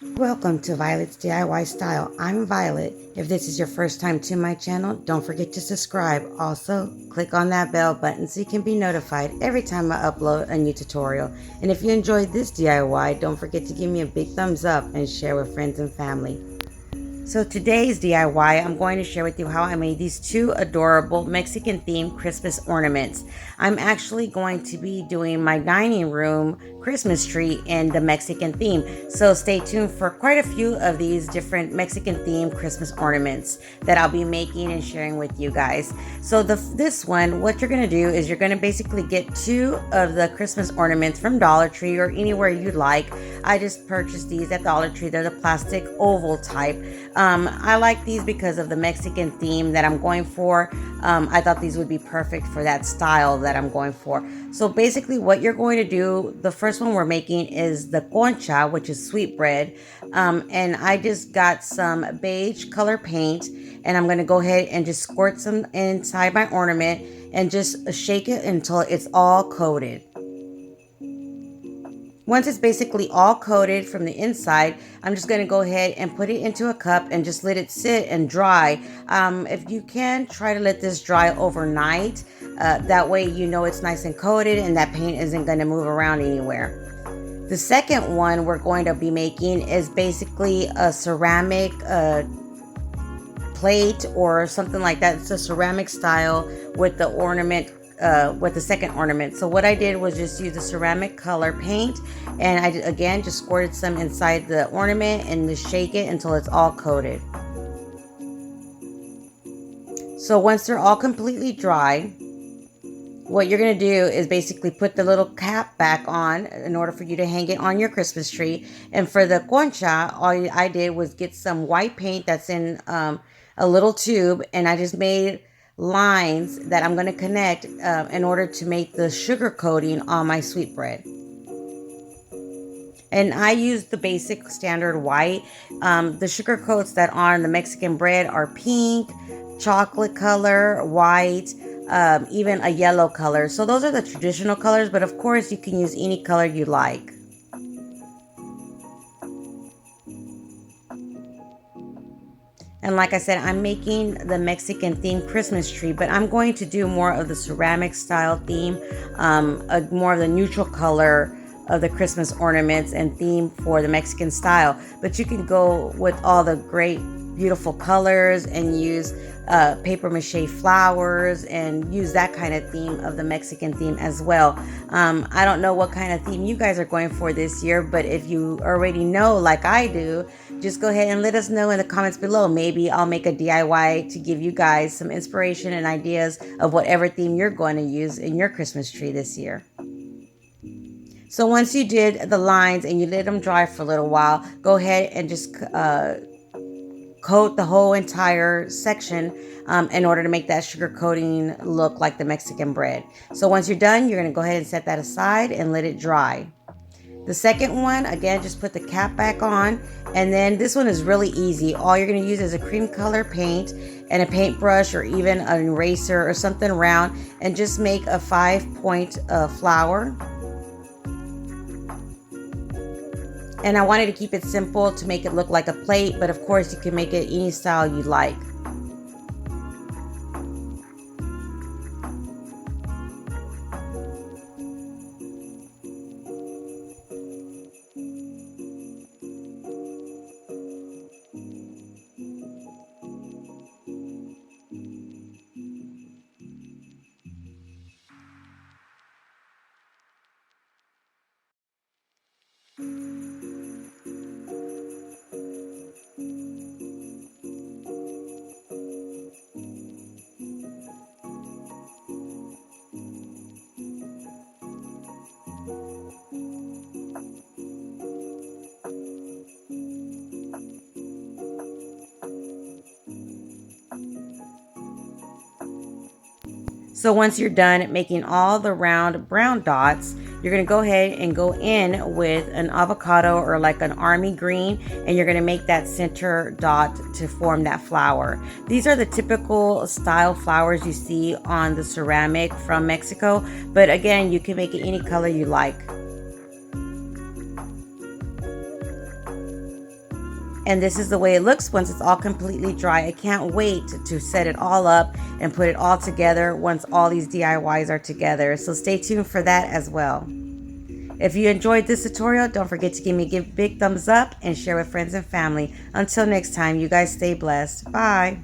Welcome to Violet's DIY Style. I'm Violet. If this is your first time to my channel, don't forget to subscribe. Also, click on that bell button so you can be notified every time I upload a new tutorial. And if you enjoyed this DIY, don't forget to give me a big thumbs up and share with friends and family. So today's DIY, I'm going to share with you how I made these two adorable Mexican themed Christmas ornaments. I'm actually going to be doing my dining room Christmas tree in the Mexican theme. So stay tuned for quite a few of these different Mexican themed Christmas ornaments that I'll be making and sharing with you guys. So this one, what you're going to do is you're going to basically get two of the Christmas ornaments from Dollar Tree or anywhere you'd like. I just purchased these at Dollar Tree. They're the plastic oval type. I like these because of the Mexican theme that I'm going for. I thought these would be perfect for that style that I'm going for. So basically what you're going to do, the first one we're making is the concha, which is sweetbread. And I just got some beige color paint and I'm going to go ahead and just squirt some inside my ornament and just shake it until it's all coated. Once it's basically all coated from the inside, I'm just going to go ahead and put it into a cup and just let it sit and dry. If you can, try to let this dry overnight. That way you know it's nice and coated and that paint isn't going to move around anywhere. The second one we're going to be making is basically a ceramic plate or something like that. It's a ceramic style with the ornament with the second ornament. So what I did was just use the ceramic color paint and I again just squirted some inside the ornament and just shake it until it's all coated. So once they're all completely dry, what you're going to do is basically put the little cap back on in order for you to hang it on your Christmas tree. And for the concha, all I did was get some white paint that's in a little tube and I just made lines that I'm going to connect in order to make the sugar coating on my sweetbread. And I use the basic standard white. The sugar coats that are on the Mexican bread are pink, chocolate color, white, even a yellow color. So those are the traditional colors, but of course you can use any color you like. And like I said, I'm making the Mexican themed Christmas tree, but I'm going to do more of the ceramic style theme, more of the neutral color of the Christmas ornaments and theme for the Mexican style. But you can go with all the great, beautiful colors and use paper mache flowers and use that kind of theme of the Mexican theme as well. I don't know what kind of theme you guys are going for this year, but if you already know like I do, just go ahead and let us know in the comments below. Maybe I'll make a DIY to give you guys some inspiration and ideas of whatever theme you're going to use in your Christmas tree this year. So once you did the lines and you let them dry for a little while, go ahead and just coat the whole entire section in order to make that sugar coating look like the Mexican bread. So once you're done, you're going to go ahead and set that aside and let it dry. The second one, again, just put the cap back on, and then this one is really easy. All you're going to use is a cream color paint and a paintbrush or even an eraser or something round, and just make a 5-point flower. And I wanted to keep it simple to make it look like a plate, but of course you can make it any style you like. So once you're done making all the round brown dots, you're going to go ahead and go in with an avocado or like an army green, and you're going to make that center dot to form that flower. These are the typical style flowers you see on the ceramic from Mexico, but again, you can make it any color you like. And this is the way it looks once it's all completely dry. I can't wait to set it all up and put it all together once all these DIYs are together. So stay tuned for that as well. If you enjoyed this tutorial, don't forget to give me a big thumbs up and share with friends and family. Until next time, you guys stay blessed. Bye.